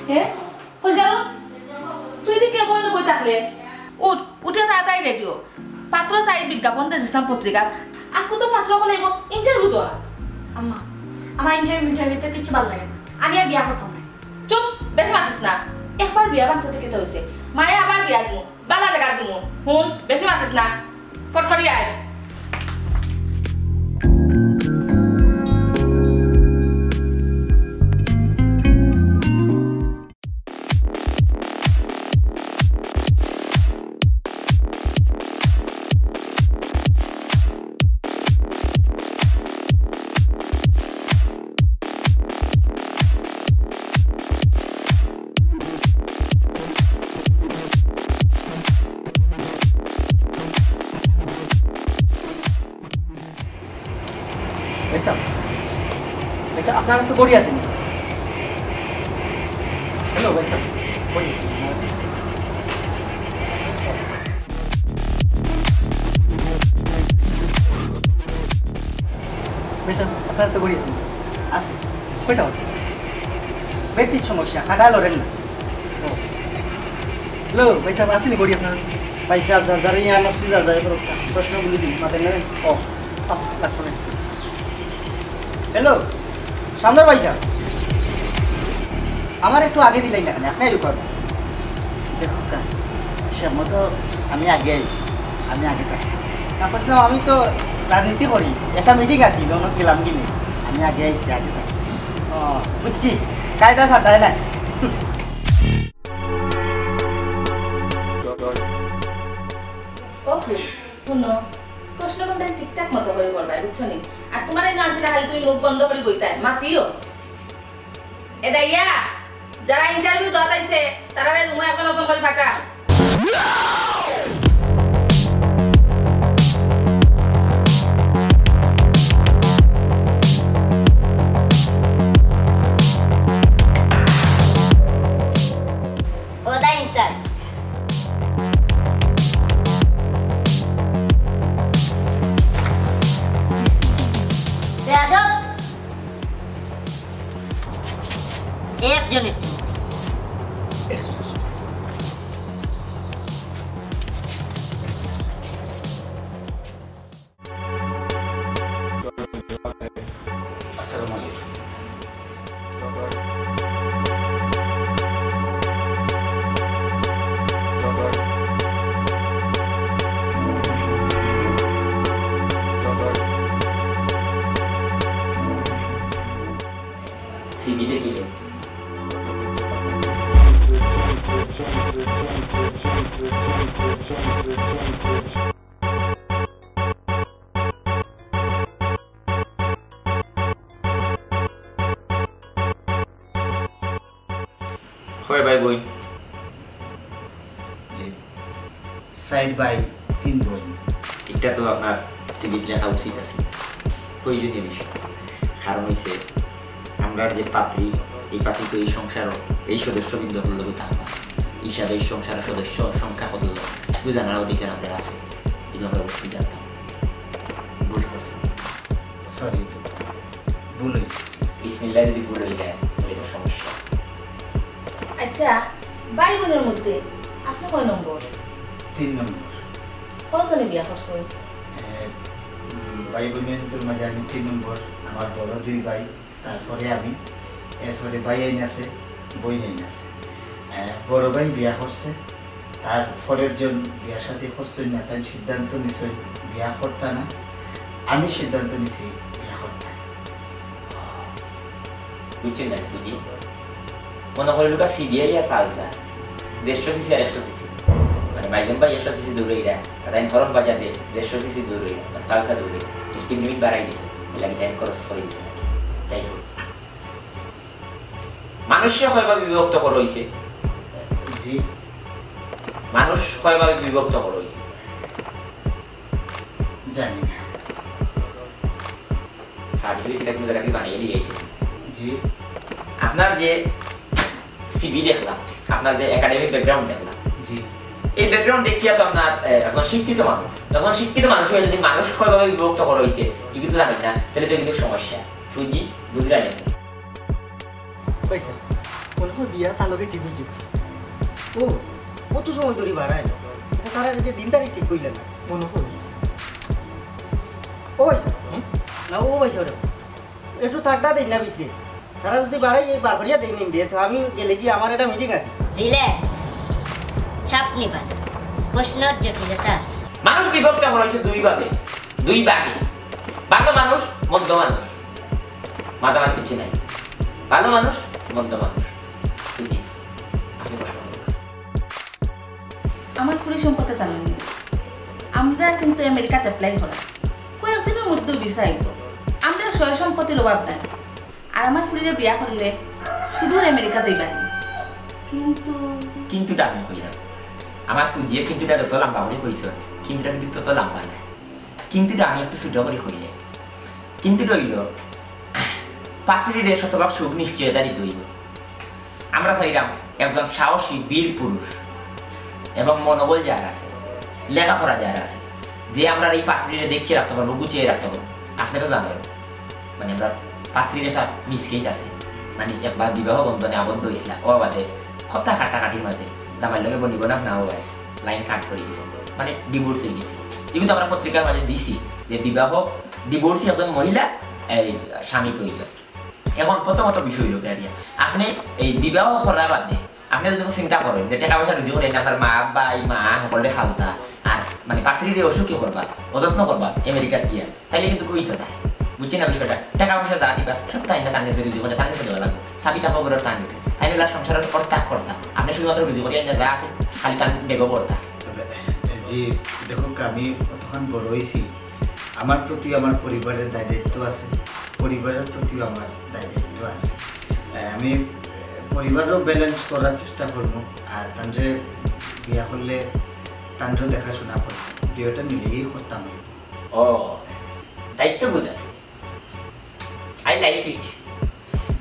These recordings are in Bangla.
হ্যাঁ কল জানো তুই দিকে বই না বই থাকলে উঠ উঠে তাড়াতাড়ি রেডিও পাত্র চাই বিজ্ঞাপন দিয়েছিলাম পত্রিকা আজকে তো পাত্র হলে ইন্টারভিউ দেওয়া আম্মা আমার ইন্টারভিউতে কিছু ভালো লাগে না আমি আর বিয়া করতাম না চুপ বেশ মাতিস না একবার বিয়া বাচ্চা থেকে তো হয়েছে মায়ে আবার বিয়া দিমু বালা জায়গা দিমু হুন বেশি মাতিস না ফটফটি আয় আপনারা তো গড়ি আছেন হ্যালো ভাই স্যার গড়ি ভাই স্যার আপনারা তো গড়ি আছেন আছে কয়টা হচ্ছে পেটির সমস্যা হাঁটা লড়েন না হ্যালো ভাই সাহেব আসেনি গড়ি আপনার ভাই সাহেব যার যারা ইয়ে আসছি যার যারা প্রশ্নগুলি দিন মাথায় নেন ও লাগতো না হ্যালো সামনের ভাই সাহেব আমার একটু আগে দিলেন না কেন আপনি লুকান দেখো সে মতো আমি আগে আইছি আমি আগে থাকি তারপর আমি তো রাজনীতি করি একটা মিটিং আছি অন্য গেলাম কিনে আমি আগে আইছি আগে থাকি ও বুঝছি কায়দা সাদায় না ওকে শুনো প্রশ্ন কিন্তু ঠিকঠাক মতো করে করবা বুঝছো নি আর তোমার এই নামটা খালি তুমি মুখ বন্ধ করে বইতাই মাতিও এটা ইয়া যারা ইন্টারভিউ দেওয়া যাইছে তারা রুমে একটা নতুন করে পাঠা একজনের আসসালামু আলাইকুম সিবি দেখিয়ে কয় ভাই বোন জি সাইড বাই 3 বোন এটা তো আপনার সিভিত লেখা উচিত আছে প্রয়োজনীয় বিষয় কারণ হইছে আমরা যে পাত্রী এই পাত্রী তো এই সংসারও এই সদস্যবৃন্দ লোকে থাকবা হিসাবে এই সংসারের সদস্য সংখ্যা কত শুধু জানার অধিকার আপনার আছে এগুলো আমরা অবশ্যই জানতাম ভুল করছি সরি ভুল হয়েছে বিসমিল্লাহ যদি ভুল হয়ে যায় তাহলে তো সমস্যা আচ্ছা ভাই বোনের মধ্যে আপনি কয় নম্বর 3 নম্বর কতজনে বিয়া করছেন ভাই বোনের মাঝে আমি 3 নম্বর আমার বড় 2 ভাই তারপরে আমি এরপরে ভাই আইন আছে বই আইন আছে বড় ভাই বিয়া করছে তার পরের জন বিয়া সাথে করছেন না তাই সিদ্ধান্ত নিছে বিয়া করতে না আমি সিদ্ধান্ত নিছি বিয়া করতে বুঝছেন জানি বুঝি মনে হয় লোকা সিবিআই আর পালসা 150 সিসি আর 100 সিসি মানে বাইজন ভাই 100 সিসি দৌড়ে গিয়া তাই হরন বাজাতে 150 সিসি দৌড়ে গিয়া মানে পালসা দৌড়ে স্পিড লিমিট বাড়াই দিছে লাগে টাইম খরচ করে দিছে যাই হোক মানুষে কয়ভাবে বিভক্ত করা হয়েছে জি মানুষ কয়ভাবে বিভক্ত করা হয়েছে জানি না সার্টিফিকেট একটা জায়গা থেকে বানিয়ে নিয়ে গেছে জি আপনার যে সিভি দেখলাম আপনার যে একাডেমিক ব্যাকগ্রাউন্ড দেখলাম জি এই ব্যাকগ্রাউন্ড দেখিয়া তো আপনার একজন শিক্ষিত মানুষ তখন শিক্ষিত মানুষ হয়ে যদি মানুষ কয়ভাবে বিভক্ত করা হয়েছে এগুলো তো জানেন না তাহলে তো কিন্তু সমস্যা সুজি বুঝলেন পয়সা মনে হয় বিয়া তার লগে ঠিক হয়েছে। ও কত সময় ধরে বাড়ায় না, তারা যদি দিন তারিখ ঠিক করলেন না মনে হয়। ও ভাই না, ও ভাই স্যার একটু থাকতা দিন না ভিতরে, তারা যদি বাড়াই এই বার করিয়া দিন দিয়ে, তো আমি গেলে কি আমার একটা মিটিং আছে। রিল্যাক্স, চাপ নিবেন, প্রশ্নের জটিলতা আছে। মানুষ বিভক্ত হওয়া হয়েছে দুই ভাগে। ভালো মানুষ, মন্দ মানুষ, মাঝামাঝি কিছু নাই। ভালো মানুষ, মন্দ মানুষ। জি, আপনি প্রশ্ন করুন। আমার ফুরি সম্পর্কে জানেন, আমরা কিন্তু আমেরিকাতে অ্যাপ্লাই করা কয়েকদিনের মধ্যেও ভিসা আইব। আমরা সয় সম্পত্তির অভাব নাই। আর আমার ফুরিরে বিয়া করলে শুধু আমেরিকা যাইবা। কিন্তু আমি কইলাম আমার খুঁজিয়ে কিন্তু যত লম্বা করে কইছ, কিন্তু তত লম্বা না। কিন্তু আমি একটু ছোট করে কইলে কিন্তু রইল পাত্রীদের শতভাগ সুখ নিশ্চয়তা দিতে হইব। আমরা চাইলাম একজন সাহসী বীর পুরুষ এবং মনোবল যার আছে, লেখাপড়া যার আছে, যে আমরা এই পাত্রীরে দেখিয়ে রাখতে পারবো, গুছিয়ে রাখতে পারবো। আপনি তো জানেন মানে আমরা পাত্রীর একটা মিসকেজ আছে, মানে একবার বিবাহ বন্ধনে আবদ্ধ হয়েছিল, ও বাদে কথা কাটাকাটির মাঝে জামার লগে বলিব না না ও লাইন কাট করে গেছে, মানে ডিভোর্স হয়ে গেছে। এগুলো আমরা পত্রিকার মাঝে দিছি যে বিবাহ ডিভোর্সি একজন মহিলা এই স্বামী প্রয়োজন। এখন প্রথমত বিষয় লোক আপনি এই বিবাহ করার বাদে আপনি যদি চিন্তা করেন যে টাকা পয়সা রুজি করেন আপনার মা বাই মা সকলে খালতা আর মানে পাত্রীরে অসুখী করবা, অযত্ন করবা আমেরিকার গিয়া, তাইলে কিন্তু কইতে দেয়। বুঝছি না বিষয়টা? টাকা পয়সা যা দিবা সব তাই না, তার কাছে রুজি করে তার কাছে দেওয়া লাগবে। সাবি তাপ করে টান গেছে, তাইলে তার সংসারের কর্তা কর্তা আপনি শুধুমাত্র রুজি করে যা আছে খালি তার বেগো পড়তা। জি দেখুন, আমি কতক্ষণ বড় হয়েছি, আমার প্রতি আমার পরিবারের দায় দায়িত্ব আছে, পরিবারের প্রতিও আমার দায় দায়িত্ব আছে। আমি পরিবারও ব্যালেন্স করার চেষ্টা করবো, আর তান্ডে বিয়া করলে তান্ডেও দেখাশোনা করবো, দুইটা মিলেই করতাম। ও দায়িত্ব বোধ আছে, আই লাইক ইট।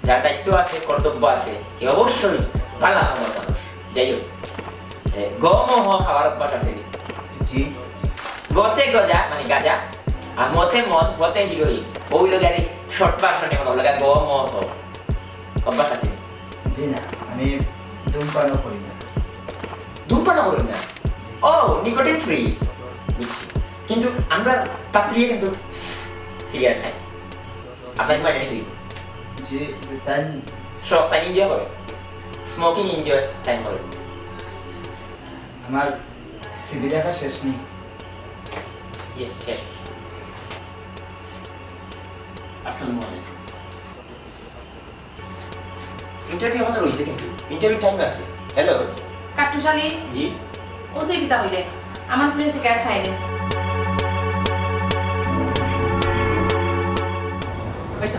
যার দায়িত্ব আছে, কর্তব্য আছে, এ অবশ্যই ভালো আমার মানুষ। যাই হোক, গমহ খাওয়ার অভ্যাস আছে। জি, গতে গজা মানে গাজা, আর মতে মদ, হতে হিরোইন, ওই লোক আর শর্ট ভার্সনে কথা বলে গমহ অভ্যাস আছে। জি না, আমি ধূমপানও করি না। ধূমপানও করুন না? ও নিকোটিন ফ্রি, বুঝছি। কিন্তু আমরা পাত্রিয়ে কিন্তু সিগারেট খাই। আপনার কি মানে নাকি? জি, তাই শখ তাই এনজয় করে, স্মোকিং এনজয় তাই করে। আমার সিবি দেখা শেষ নেই। ইয়েস, শেষ। আসসালামু আলাইকুম। ইন্টারভিউ এখন রয়েছে, কিন্তু ইন্টারভিউ টাইম আছে। হ্যালো কাটুশালি জি, ও তুই কিতা হইলে আমার ফুরি সিগারেট খাইনি। পয়সা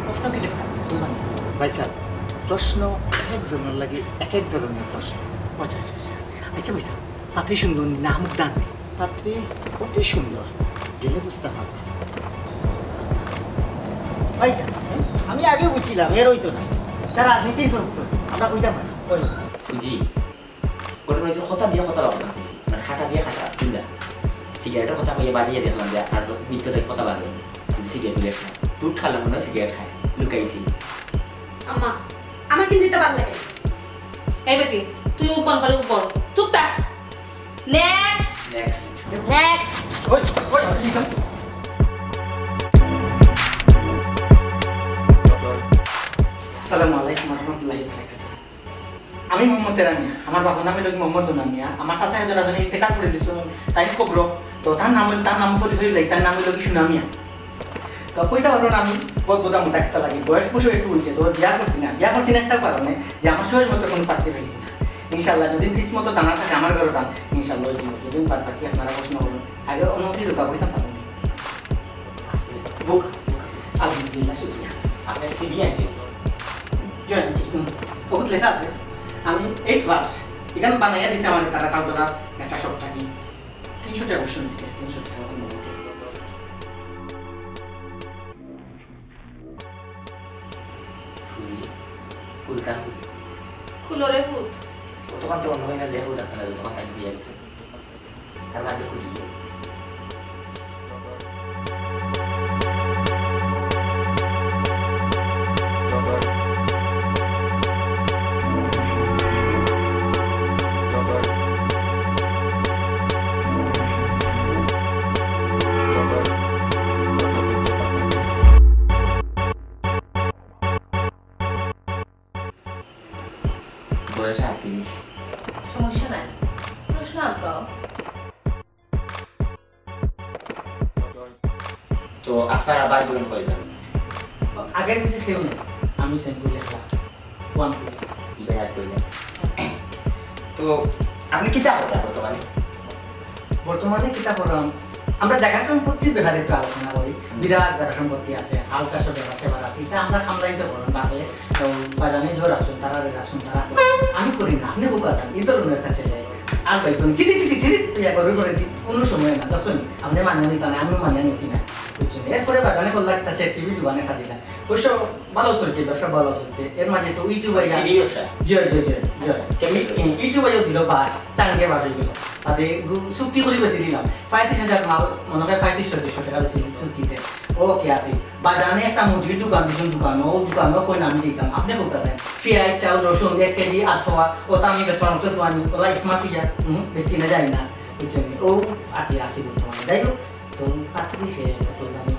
প্রশ্ন কি দেখেন ভাই স্যার, প্রশ্ন একজনের লাগে এক এক ধরনের প্রশ্ন। আচ্ছা আচ্ছা আচ্ছা আচ্ছা পয়সা পাত্রী সুন্দর না মুখ দান পাত্রী অতি সুন্দর, গেলে বুঝতে পারতাম। পয়সা আমি আগে বুঝছিলাম এর হইতো না, তার রাজনীতি সত্য আমরা কইতাম না। ফুজি ওটা রয়েছে কথা দিয়ে কথা বাবা চাইছি, মানে খাটা দিয়ে খাটা তুলা সিগারেটের কথা কইয়ে বাজিয়ে দেখলাম যে আর ভিতরে কথা বাজে সিগারেট গুলো খায়, টুট খালাম মনে সিগারেট খায়, লুকাইছি। আম্মা আমার কিন্তু এটা ভালো লাগে। এই বেটি তুই উপন করে উপন, চুপ থাক। নেক্সট নেক্সট নেক্সট, ওই ওই দিতাম আসসালামু আলাইকুম ওয়া রাহমাতুল্লাহি ওয়া বারাকাতুহু। আমি মোহাম্মদ তেরামিয়া, আমার বাবার নাম হলো মোহাম্মদ দুনামিয়া। আমার চাচা একজন আছে ইন্তেকাল করে দিছো, তাই কবর তো তার নাম পরিচয় লাই, তার নাম হলো কি সুনামিয়া। তো কইটা হলো আমি বদবদা মোটা খেতে লাগি, বয়স বসে একটু হয়েছে, তো বিয়া করছি না একটা কারণে যে আমার শরীর মতো কোনো পাত্রী পাইছি না। ইনশাল্লাহ যদি ঠিক মতো দানা থাকে আমার ঘরে টান, ইনশাল্লাহ ওই যদি পার বাকি আপনারা প্রশ্ন করুন। আগে অনুমতি ঢোকা বইটা পাবেন। বুক আলহামদুলিল্লাহ, শুক্রিয়া। আপনার সিবি আছে? জয়েন বহুত লেখা আছে। আমি 8 পাস এখানে বানাইয়া দিছে আমার তারা কাল ধরা একটা সব থাকি 300 টাকা বসে দিছে, 300 টাকা ফুলতাম খুলরে ফুট তখন তো অন্য হয়ে গেলে দেখো ডাক্তার তখন তাই বিয়ে গেছে, তার মাঝে খুলিয়ে তো আপনারা ভাই বোন কয়জন? আগের কিছু খেয়েও নেই, আমি সিম্পল একটা ওয়ান পিস। ইবাই আর কই আছে। তো আপনি কি চাও বর্তমানে? বর্তমানে কিতা করলাম, আমরা জায়গা সম্পত্তির ব্যাপারে একটু আলোচনা করি। বিরাট জায়গা সম্পত্তি আছে, হাল চাষের ব্যবসা আছে, এটা আমরা খামলাইতে করলাম বাপে বাজানে জোর আসুন তারা আসুন তারা। আমি করি না, আপনি হোক আছেন এই ধরনের একটা ছেলে আর ভাই কোন কিতি কিতি কিতি ইয়া করে করে কোনো সময় না দশনি আপনি মানিয়ে নিতে না, আমিও মানিয়ে নিছি না বুঝছেন। এরপরে বাজানে করলাম একটা টিভি দোকানে খা দিলাম, অবশ্য ভালো চলছে, ব্যবসা ভালো চলছে। এর মাঝে তো ইউটিউবে ইউটিউবে দিল বাস চাঙ্গে বাস হয়ে গেল, তাতে চুক্তি করে বেশি দিলাম 35,000 মাল, মনে হয় 3500 টাকা বেশি চুক্তিতে। ওকে আছে বাজানে একটা মুরগির দোকান দিয়েছেন, দোকানও কই নামি দিতাম। আপনি হোক আছে পেঁয়াজ চাউল রসুন 1 কেজি 800, ওটা আমি বেশ মতো খোয়ানি, ওলা স্মার্ট ইয়া বেশি না যাই না বুঝছেন। ও আটি আসি বর্তমানে যাই হোক। তো পাত্রী খেয়ে আমি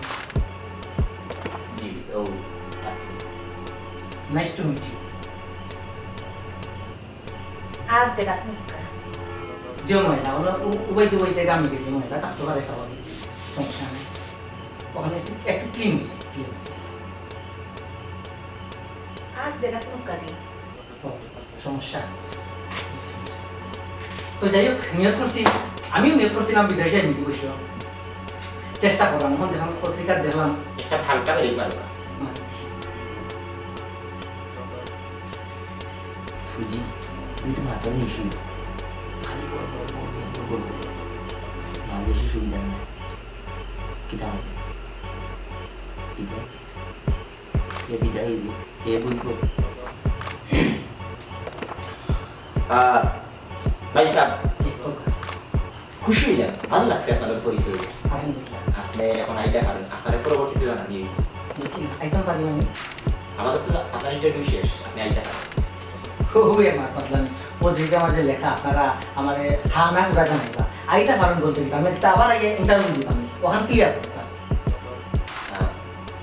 জি ও নাইস টু মিট ইউ। আর জায়গা মুক্কা যে মহিলা ওরা উবাইতে উবাইতে আমি গেছি, মহিলা থাকতে পারে স্বাভাবিক, সমস্যা নেই। ওখানে একটু ক্লিন হয়েছে, ক্লিন হয়েছে। আর জায়গা মুক্কা দি সমস্যা। তো যাই হোক নিয়ত করছি, আমিও নিয়ত করছিলাম বিদেশে নিতে বসে চেষ্টা করলাম। এখন যখন পত্রিকা দেখলাম একটা হালকা বেরিয়ে পারবা সুজি, তুই তো মাত্র নিশি খালি বল আমার বেশি সুবিধা নেই। কিতা আছে বিদায় এ বুঝবো। ভাই সাহেব খুশি হয়ে যান, ভালো লাগছে আপনাদের পরিচয় হয়ে। আপনি এখন আইটা পারেন, আপনাদের পরবর্তীতে জানান আইতাম পারি আমি। আমাদের তো আপনার ইন্টারভিউ শেষ, আপনি আইটা পারেন। খুবই আমার পাতলাম পত্রিকা মাঝে লেখা আপনারা আমার হা না পুরা জানাইবা আইটা কারণ বলতে দিতাম, আমি আবার আগে ইন্টারভিউ দিতাম, ওখান ক্লিয়ার করতাম।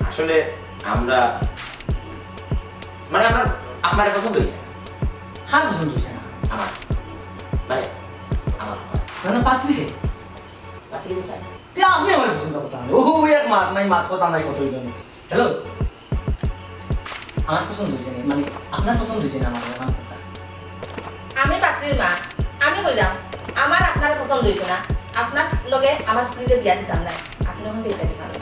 আসলে আমরা মানে আপনার পছন্দ হয়েছে। কার পছন্দ হয়েছে না? আমার মানে আমার মানে পাত্রীকে চাই। আপনি আমার পছন্দ করতাম, ও এক মাত নাই, মাত কথা নাই, কত হইল। হ্যালো, আমার পছন্দ হয়েছে না, মানে আপনার পছন্দ হয়েছে না? আমার আমি পাত্রীর মা, আমি হইলাম আমার আপনার পছন্দ হয়েছে না, আপনার লগে আমার প্রিয় বিয়া দিতাম না, আপনি ওখান থেকে দিতে পারবেন।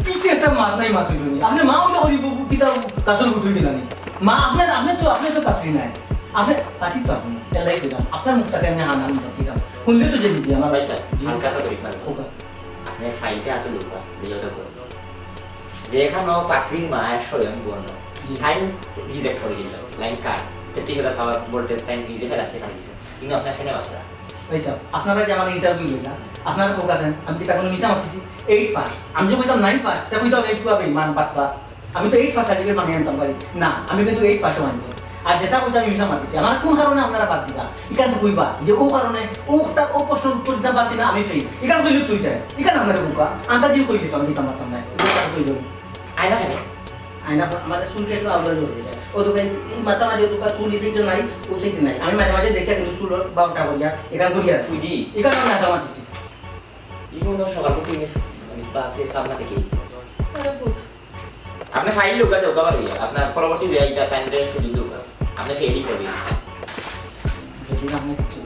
পিছে একটা মাত নাই, মাত হইল আপনি মা ওটা করি কিতা গাছের গুটুই দিলানি মা। আপনি তো পাত্রী নাই, আপনি পাত্রী তো আপনি এলাই দিলাম, আপনার মুখটাকে আমি হানা ঠিক আছে শুনলে তো যে দিদি আমার ভাই স্যার হালকা করি আপনি ফাইলটা এত লোক যেখানে পাত্রীর মা স্বয়ং বর্ণ লাইন রিজেক্ট করে দিয়েছে, line cut 30,000 power voltage line reject রাস্তে কাটে দিয়েছে, কিন্তু আপনার এখানে বাচ্চা ভাই স্যার আপনারা যে আমার ইন্টারভিউ লইলা আপনারা ফোক আছেন, আমি কি কোনো মিশা মারতেছি 8 ফার্স্ট, আমি যে কইতাম 9 ফার্স্ট তা কইতাম 8 পাবে মান পাতলা, আমি তো 8 ফার্স্ট আজকে মানে আনতাম পারি না, আমি কিন্তু 8 ফার্স্ট মানছি। আর যেটা কইতাম আমি মিশা মারতেছি, আমার কোন কারণে আপনারা বাদ দিবা ইকান কইবা যে ও কারণে ও প্রশ্নের উত্তর দিতে পারছি না আমি ফেল, ইকান কইলে তুই যায় ইকান আপনারা বুকা আন্দাজি কই দিতাম দিতাম মারতাম না, এটা কই দিই আয়না কেন আয়না আমাদের চুলটা একটু আলাদা হয়ে যায়, ও তো এই মাথা মাঝে তো চুল এসে নাই ও সেটি নাই, আমি মাঝে মাঝে দেখে কিন্তু চুল বাউটা করিয়া এখান করিয়া সুজি এখানে আমি মাথা মারতেছি ইগুলো সকাল থেকে মানে বাসে কামনা থেকে আরে পুত আপনি ফাইল লোক আছে ওকা পারবি আপনার পরবর্তী যে এইটা টাইমটা শুধু লোক আপনি ফেডি করবে যদি আমি কিছু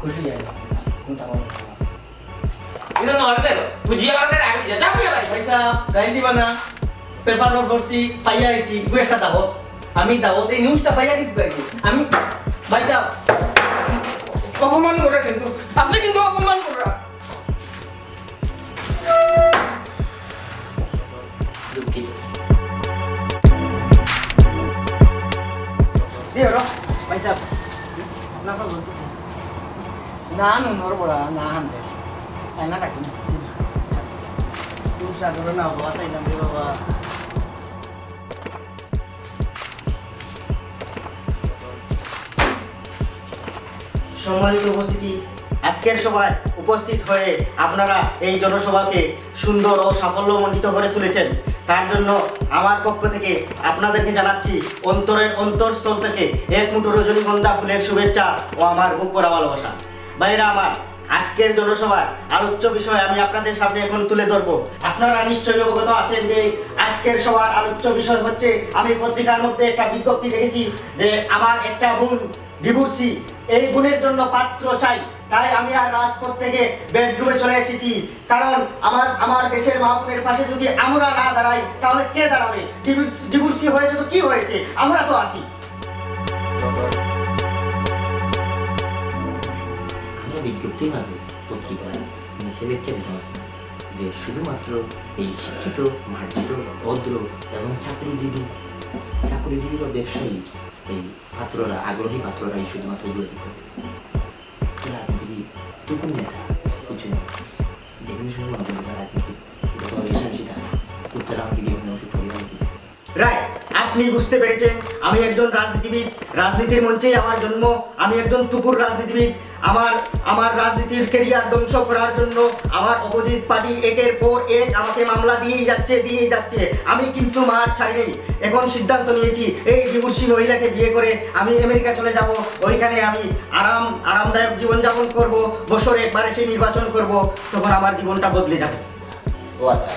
খুশি যাই কোনটা বল ইদো নরতে সুজি আমাদের আগে যেতে হবে ভাই পয়সা গাড়ি দিবা না, পেপার করছি পাইয়া আইছি গো একটা দাও, আমি দাও এই নিউজটা পাইয়া দিতে পাইছি আমি ভাই সাহেব অপমান করে, কিন্তু আপনি কিন্তু অপমান করা দুঃখিত ভাই সাহেব না নুনর বড়া না হানতে তাই না কাকি তুই সাগরে না বাবা তাই না বাবা। সম্মানিত উপস্থিতি, আজকের সভায় উপস্থিত হয়ে আপনারা এই জনসভাকে সুন্দর ও সাফল্যমণ্ডিত করে তুলেছেন, তার জন্য আমার পক্ষ থেকে আপনাদেরকে জানাচ্ছি অন্তরের অন্তরস্থল থেকে এক মুঠো রজনীগন্ধা ফুলের শুভেচ্ছা ও আমার বুক ভরা ভালোবাসা। ভাইরা আমার, আজকের জনসভার আলোচ্য বিষয় আমি আপনাদের সামনে এখন তুলে ধরবো। আপনারা নিশ্চয়ই অবগত আছেন যে আজকের সভার আলোচ্য বিষয় হচ্ছে, আমি পত্রিকার মধ্যে একটা বিজ্ঞপ্তি দেখেছি যে আমার একটা বোন ডিভোর্সি, এই বোনের জন্য পাত্র চাই। তাই আমি আর রাজপথ থেকে বেডরুমে চলে এসেছি, কারণ আমার দেশের মা বোনের পাশে যদি আমরা না দাঁড়াই তাহলে কে দাঁড়াবে? ডিভোর্সি হয়েছে তো কি হয়েছে, আমরা তো আছি। বিজ্ঞপ্তির মাঝে পত্রিকার ছেলেকে দেখে আসছে যে শুধুমাত্র এই শিক্ষিত, মার্জিত, ভদ্র এবং চাকরিজীবী বা ব্যবসায়ী এই পাত্ররা, আগ্রহী পাত্ররাই শুধুমাত্র বিরোধী করে। রাজনীতিবী টুকুন নেতা কিছু যে কোনো সময় রাজনীতি উত্তরাঙ্গী বিভিন্ন রাইট, আপনি বুঝতে পেরেছেন। আমি একজন রাজনীতিবিদ, রাজনীতির মঞ্চেই আমার জন্ম। আমি একজন তুকুর রাজনীতিবিদ। আমার রাজনীতির ক্যারিয়ার ধ্বংস করার জন্য আমার অপোজিট পার্টি একের পর এক আমাকে মামলা দিয়েই যাচ্ছে। আমি কিন্তু মাঠ ছাড়িনি। এখন সিদ্ধান্ত নিয়েছি এই ডিভোর্সি মহিলাকে বিয়ে করে আমি আমেরিকা চলে যাব। ওইখানে আমি আরামদায়ক জীবনযাপন করব, বছরে একবার এসে নির্বাচন করব, তখন আমার জীবনটা বদলে যাবে। ও আচ্ছা,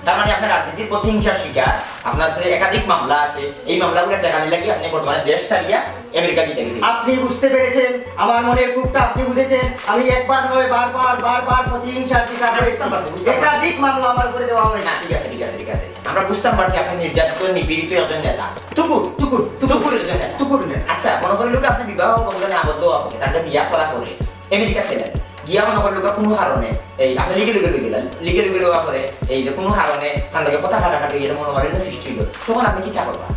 তার মানে আপনার রাজনীতির প্রতিহিংসার শিকার, আপনার একাধিক মামলা আছে, এই মামলাগুলো টাকা নিয়ে লাগিয়ে আপনি বর্তমানে দেশ ছাড়িয়া আমেরিকা যেতে গেছেন। আপনি বুঝতে পেরেছেন, আমার মনের কূপটা আপনি বুঝেছেন। আমি একবার নয় বারবার প্রতিহিংসার শিকার হয়েছি। একাধিক মামলা আমার উপরে দেওয়া হয়েছে। ঠিক আছে, আমরা বুঝতাম পারছি আপনি নির্যাতিত, নিপীড়িত একজন নেতা। তুকুর নেতা। আচ্ছা, মনে করি লোক আপনি বিবাহ বন্ধনে আবদ্ধ আছে, তাহলে বিয়া করা করে আমেরিকা গেলেন, গিয়া মনে করলো কোনো কারণে এই আপনি লিগেল হওয়া পরে এই যে কোনো কারণে তার লগে কথা কাটাকাটি এটা মনোমালিন্য সৃষ্টি হলো, তখন আপনি কি করবা?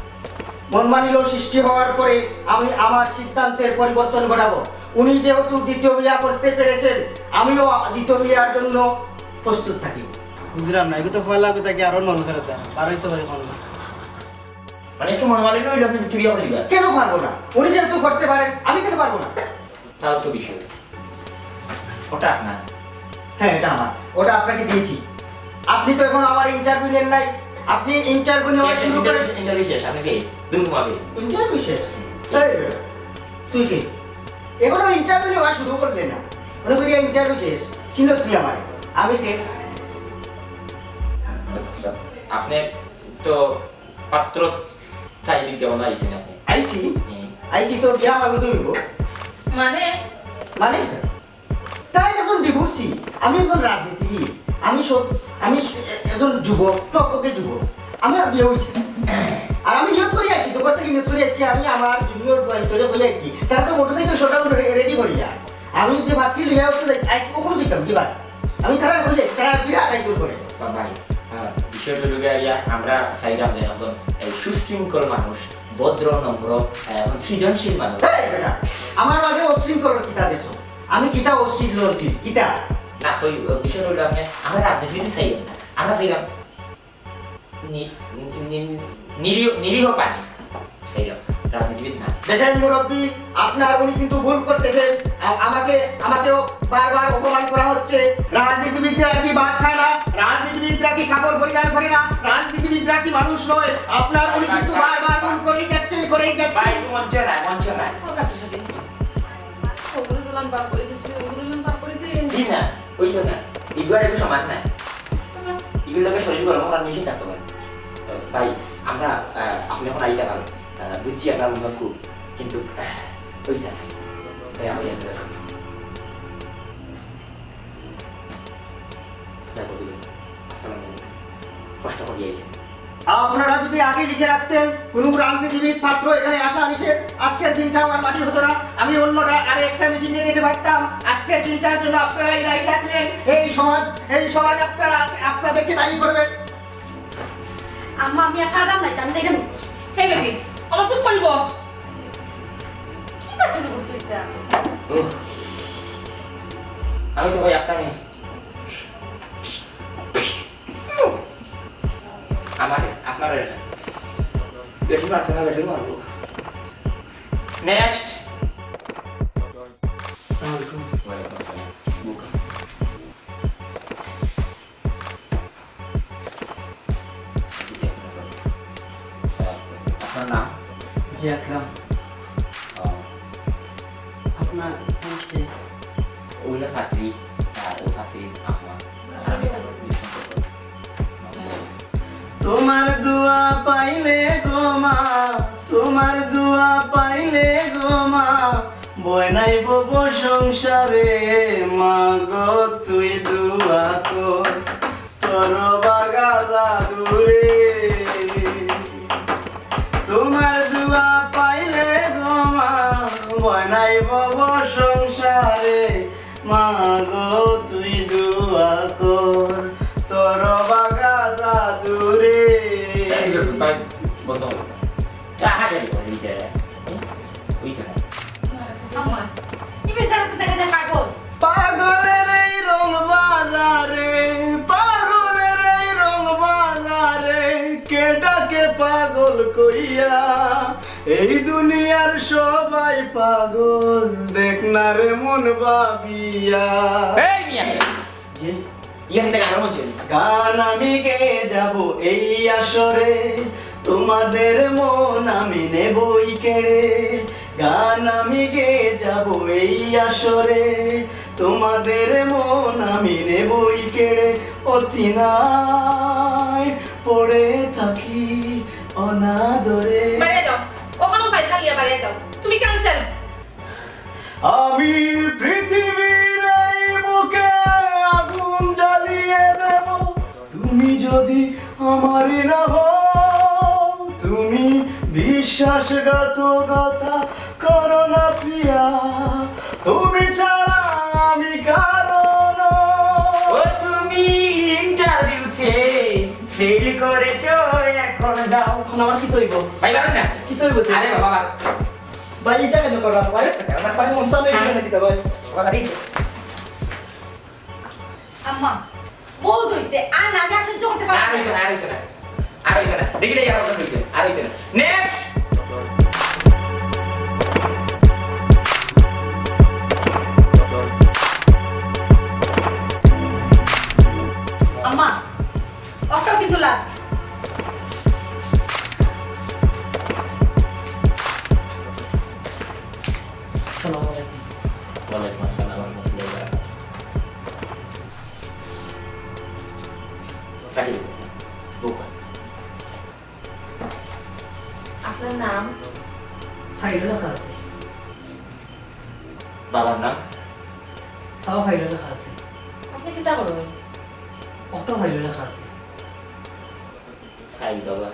মনমালিন্য সৃষ্টি হওয়ার পরে আমি আমার সিদ্ধান্তের পরিবর্তন ঘটাবো। উনি যেহেতু দ্বিতীয় বিয়া করতে পেরেছেন, আমিও দ্বিতীয় বিয়ার জন্য প্রস্তুত থাকি। বুঝলাম না, এগুলো তো ফয়লা কথা কি আরো মন করে দেয়, আর হইতে পারে মন না। মানে একটু মনোমালিন্য হইলে আপনি দ্বিতীয় বিয়া করবেন? কেন পারবো না? উনি যেহেতু করতে পারেন, আমি কেন পারবো না? তাও তো বিষয়। ওটা আপনার? হ্যাঁ, এটা আমার। ওটা আপনাকে দিয়েছি। আপনি তো এখন আমার ইন্টারভিউ নেন নাই। আপনি ইন্টারভিউ নেওয়া শুরু করেন। ইন্টারভিউ শেষ, আপনি কি দুমুভাবে ইন্টারভিউ শেষ? তুই কি এখনো ইন্টারভিউ নেওয়া শুরু করলে না? মনে করি ইন্টারভিউ শেষ সিরিয়াসলি আমার। আমি কে? আপনি তো পাত্র চাই বিজ্ঞাপন আইছেন আপনি। আইসি তো বিয়া মাগো দইব মানে তাই এখন ডিভোর্সি। আমি একজন রাজনীতিবিদ, আমি একজন যুবক, টকটকে যুবক। আমার বিয়ে হয়েছে আর আমি নিয়ত করে যাচ্ছি, তোর থেকে নিয়ত করে যাচ্ছি। আমি আমার জুনিয়র তোরে বলে যাচ্ছি, তারা তো মোটরসাইকেল শোটা রেডি করি না। আমি যে ভাতৃ লইয়া উঠতে আইসি কখনো দিতাম কিবার আমি তারা বলে তারা বিরাট আইন করে ভাই। বিষয়টা ঢুকে আমরা চাইলাম যে একজন সুশৃঙ্খল মানুষ, ভদ্র, নম্র, সৃজনশীল মানুষ। আমার মাঝে অশৃঙ্খল কিতা দেখছো? আমি কিতা অশৃঙ্খল কিতা না, ওই বিষয়টা হলো আপনি আমরা রাজনীতি চাইলাম না, আমরা চাইলাম নিরীহ পানি চাইলাম, রাজনীতিবিদ না। দেখেন মুরব্বী, আপনার উনি কিন্তু ভুল করতেছেন। আমাকেও বারবার অপমান করা হচ্ছে। রাজনীতিবিদরা কি ভাত খায় না? রাজনীতিবিদরা কি কাপড় পরিধান করে না? রাজনীতিবিদরা কি মানুষ নয়? আপনার উনি কিন্তু বারবার ভুল করেই যাচ্ছেন। মঞ্চে নাই জি না, ওই তো না, এগুলো একটু সমান না, এগুলোকে শরীর গরম করার মেশিন থাকতে পারে। তাই আমরা আপনি এখন আইতে পারো, বুঝছি আপনার মনে খুব, কিন্তু ওইটা তাই আমি কষ্ট করিয়েছেন। আপনারা যদি আগে লিখে রাখতেন কোন রাজনীতিবিদ পাত্র এখানে আসা নিষেধ, আজকের দিনটা আমার মাটি হতো না। আমি অন্যরা আরে একটা মিটিং এ যেতে পারতাম। আজকের দিনটার জন্য আপনারা এই দায়ী থাকলেন। এই সমাজ আপনারা আপনাদেরকে দায়ী করবেন। আম্মা আমি আর কাদাম নাই, আমি দেখেন এই বেটি আমার চুপ করিব কি কাজ শুরু করছো এটা? আমি তো ভাই আপনার নেই, আপনার বেশি মারছে না, বেশি মারবো। নেক্সট। আপনার নাম? জি আকরাম। আপনার ওইটা পাত্রী আর ও পাত্রীর আম্মা আর আমি তার সম্পর্ক। তোমার দুয়া পাইলে গো মা, তোমার দুয়া পাইলে গো মা, বয় নাই বব সংসারে, মা গো তুই দুয়া কর তোর বাগা জাদুরে। তোমার দুয়া পাইলে গো মা, বয় নাই বব সংসারে, মা গো তুই দুয়া কর তোর বাগা জাদুরে। বন্ধ চাহা যাবি বিচারে ওইটা আম্মা এই বেচারা তো দেখা যায় পাগল। পাগলের এই রং বাজারে, পাগলের এই রং বাজারে, কে ডাকে পাগল কইয়া, এই দুনিয়ার সবাই পাগল, দেখ না রে মন ভাবিয়া। এই মিয়া যে ইয়ার থেকে গান চলি গান আমি গেয়ে যাব এই আসরে, তোমাদের মন আমি নেবই কেড়ে, গান আমি গেয়ে যাব এই আসরে, তোমাদের মন আমি নেবই কেড়ে। অতিনায় পড়ে থাকি অনাদরে, বাইরে যাও, ওখানে ফাইল খালিয়া বাইরে যাও, তুমি ক্যান্সেল। আমি পৃথিবীর এই বুকে আগুন জ্বালিয়ে দেব, তুমি যদি আমারই না হও, তুমি বিশ্বাসঘাতকতা করো না প্রিয়া, তুমি ছাড়া আমি কারণ। ও তুমি ইন্টারভিউতে ফেল করেছো এখন যাও। এখন আমার কি তৈব, ভাই পারেন না কি তৈব? আরে বাবা ভাই এটা কেন করা ভাই? ভাই মস্তানে নাকি ভাই? বাবা দিন আম্মা বহুত হইছে, আর না আমি আর সহ্য করতে পারবো আর হইতো না আর হইতো না আর হইতো না দেখি রে আর কথা হইছে আর হইতো না নেক্সট আম্মা ওটাও কিন্তু লাস্ট। আসসালামু আলাইকুম। ওয়ালাইকুম আসসালাম ওয়া রাহমাতুল্লাহি ওয়া বারাকাতুহু কাটি বুকা আপনার নাম? ফাইলে লেখা আছে, বাবার নাম তাও ফাইলে লেখা আছে, আপনি কি তা বলবেন? অটো ফাইলে লেখা আছে। ফাইল বাবা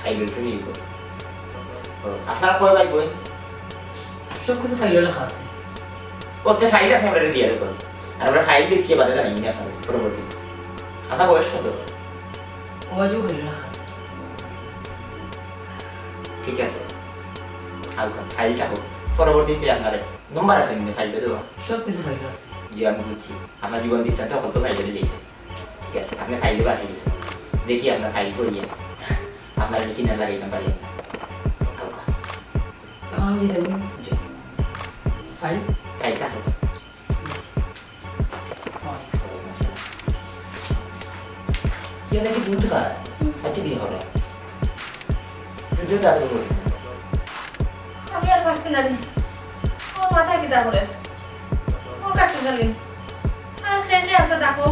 ফাইলের থেকে ইয়ে করো। ও আপনারা কয় ভাই বোন? সব কিছু ফাইলে লেখা আছে। ওতে ফাইল আপনি আমরা দিয়ে দেবো আর আমরা ফাইল লিখে বাদে জানি না আপনার পরবর্তী আপনার বয়স কত? ওয়াজও ফাইলে লেখা আছে। ঠিক আছে আউকা ফাইলটা হোক পরবর্তীতে আপনার নম্বর আছে কিন্তু ফাইলটা দেওয়া সব কিছু ফাইলে আছে। যে আমি বুঝছি আপনার জীবন বৃত্তান্ত কত ফাইলে দিয়েছে। ঠিক আছে আপনি ফাইলে বাসে গেছে দেখি আপনার ফাইল করিয়ে আপনার কিনার লাগাইতাম পারি আউকা এখন আমি যেতে বলি জি ফাইল ফাইলটা হোক সরি। ये नहीं दूध का अच्छी भी हो रहा है तो जो दादू बोलते हैं আমি আর পারছি না রে, ওর মাথায় কি তা করে ও কাটু জানি আর ট্রেনে আছে দেখো।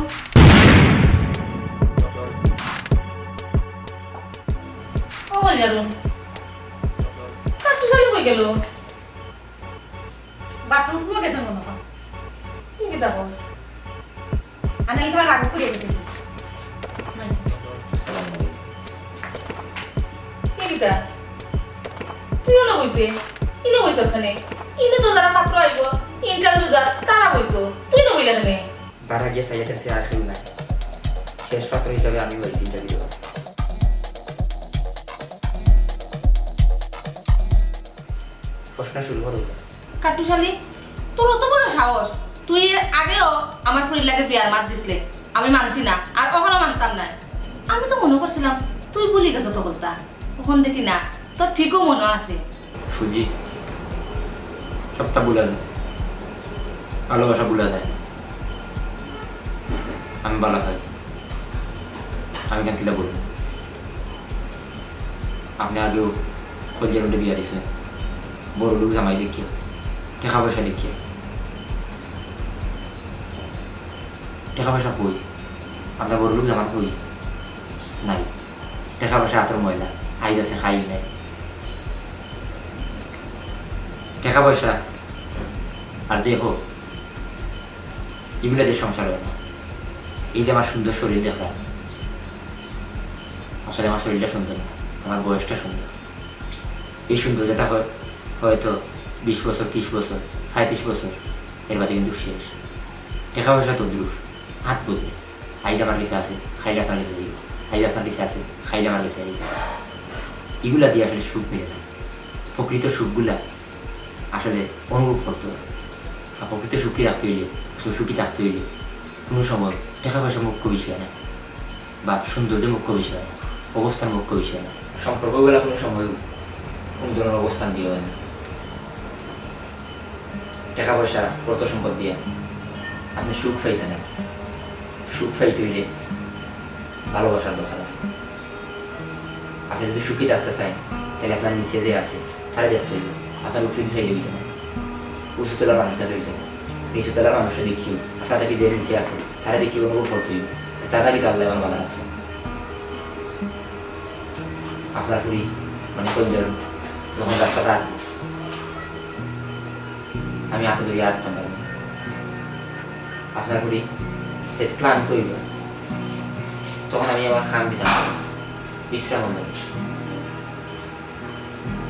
ও বলি আর কাটু জানি কই গেল? বাথরুম খুলে গেছে মনে হয়। কি কি তা বস? আমি তোমার রাগ করে গেছি। अस्सलाम वालेकुम কি কি তা? তুইও না বইতে ইনে বইছ ওখানে, ইনে তো যারা পাত্র আইব ইন্টারভিউ দা তারা বইতো, তুই না বইলা কেন? बारह के सही से आखिर में शेष पात्र हिसाब আমি হইছি ইন্টারভিউ প্রশ্ন শুরু করো। কাটুশালি তোর অত বড় সাহস, তুই এর আগেও আমার ফরিলাকে বিয়ার মাত দিসলে, আমি মানছি না আর কখনো মানতাম না। আমি তো মনে করছিলাম তুই ভুলি গেছ তো কথা, কখন দেখি না তোর ঠিকও মনে আছে। ফুজি সবটা ভুলা যায়, ভালোবাসা ভুলা যায়। আমি বালা খাই, আমি কেন কিলা বলবো? আপনি আগেও কলজার মধ্যে বিয়া দিয়েছেন, বড় লোক জামাই দেখিয়ে, টাকা পয়সা দেখিয়ে। টাকা পয়সা কই আমরা বড় লোক আমার কই নাই টাকা পয়সা হাতের ময়লা আই আছে খাই নাই টাকা পয়সা আর দেহ এগুলো দিয়ে সংসার হয় না। এই যে আমার সুন্দর শরীর দেখলাম আসলে আমার শরীরটা সুন্দর না, আমার বয়সটা সুন্দর। এই সৌন্দর্যটা হয়তো 20 বছর 30 বছর 35 বছর এর বাদে কিন্তু শেষ। টাকা পয়সা তো দূর হাত বদলে আইজ আমার কাছে আছে খাইলে আপনার কাছে যাইব, আইজ আপনার কাছে আছে খাইলে আমার কাছে যাইব। এগুলা দিয়ে আসলে সুখ মিলে না। প্রকৃত সুখগুলা আসলে অনুভব করতে হবে। আর প্রকৃত সুখী রাখতে হইলে সুখী থাকতে হইলে কোনো সময় টাকা পয়সা মুখ্য বিষয় না বা সৌন্দর্য মুখ্য বিষয় না, অবস্থান মুখ্য বিষয় না। সম্পর্কগুলা কোনো সময় কোনো ধরনের অবস্থান দিয়ে হয় না। টাকা পয়সা অর্থ সম্পদ দিয়ে আপনি সুখ পাইতে না। সুখ পাইতে হইলে ভালোবাসার দরকার আছে। আপনি যদি সুখী থাকতে চান তাহলে আপনার নিচে যে আছে তারা দেখতে হইবে, আপনার উপরে চাইলে হইতে না। উঁচুতলার মানুষটা হইতে না, নিচুতলার মানুষটা দেখিও আপনার থেকে যে নিচে আছে তারা দেখিও অনুভব করতে হইবে তারা কিন্তু আল্লাহ আমার বাধা আছে। আপনার পুরী মানে কইলেন যখন রাস্তাটা আমি হাতে ধরে আটতে পারবো, আপনার পুরী যে ক্লান্ত হইব তখন আমি আমার খান দিতাম পারবো, বিশ্রাম নেব,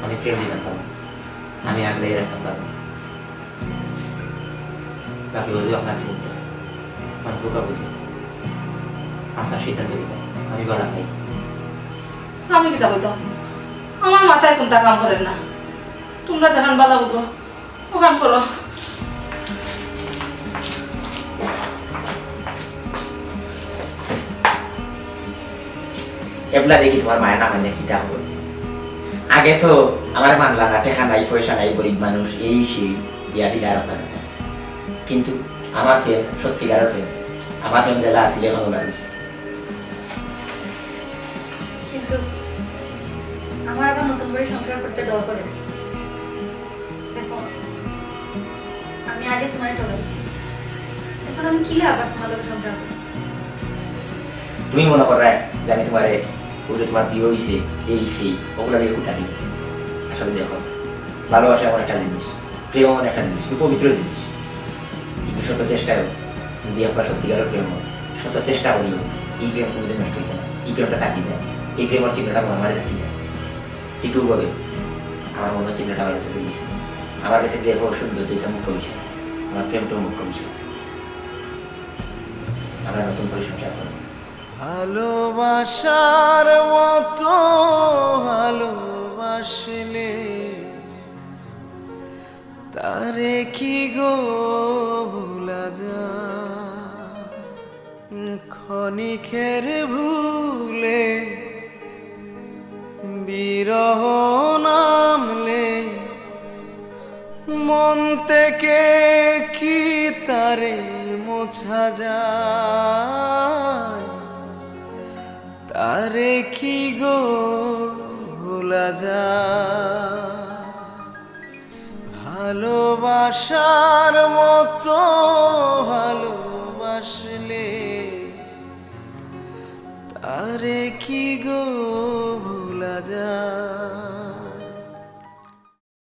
আমি প্রেম দিতাম পারবো, আমি আগলে রাখতাম পারবো। বাকি বুঝে আপনার চিন্তা মানে বোকা বুঝে আপনার সিদ্ধান্ত দিতাম আমি বলা পাই। আমি কি যাবো তো আমার মাথায় কোনটা কাম করেন না, তোমরা যখন বালা বুঝো ও কাম করো। এবলা দেখি তোমার মায়ের নাম এনে কিতা হবো। আগে তো আমার মানলা না, টেকা নাই পয়সা নাই, গরিব মানুষ এই সেই বিয়া দিলে আর আছে। কিন্তু আমার ফেম সত্যিকারের ফেম, আমার ফেম জেলা আসলে এখনো দাঁড়িয়েছে। কিন্তু আমার আবার নতুন করে সংসার করতে ডর করে। দেখো আমি আগে তোমার ঠকাইছি, এখন আমি কি আবার তোমার লোক সংসার করবো? তুমি মনে করো যে আমি তোমার তোমার বিয়ে হয়েছে এই সেই ওগুলো নিয়ে কোথা দিই। আসলে দেখো ভালোবাসা এমন একটা জিনিস, প্রেম এমন একটা জিনিস, পবিত্র জিনিস। কিন্তু শত চেষ্টায় যদি আপনার সত্যিকারের প্রেম হয়, শত চেষ্টা করিও এই প্রেম কোনোদিন নষ্ট হইতে না, এই প্রেমটা থাকি যায়, এই প্রেমের চিহ্নটা মনে মাঝে থাকি যায়। টিটু বলে আমার মনে চিহ্নটা আমার কাছে দিয়েছে, আমার কাছে দেহ সৌন্দর্য এটা মুখ্য বিষয়, আমার প্রেমটাও মুখ্য বিষয়। আমরা নতুন করে সংসার করবো। ভালোবাসার মতো ভালোবাসলে তারে কি গো ভোলা যায়, ক্ষণিকের ভুলে বিরহ নামলে মন থেকে কি তারে মোছা যায়, তারে কি গো ভোলা যায়। ভালোবাসার মতো ভালোবাসলে তারে কি গো ভোলা যায়।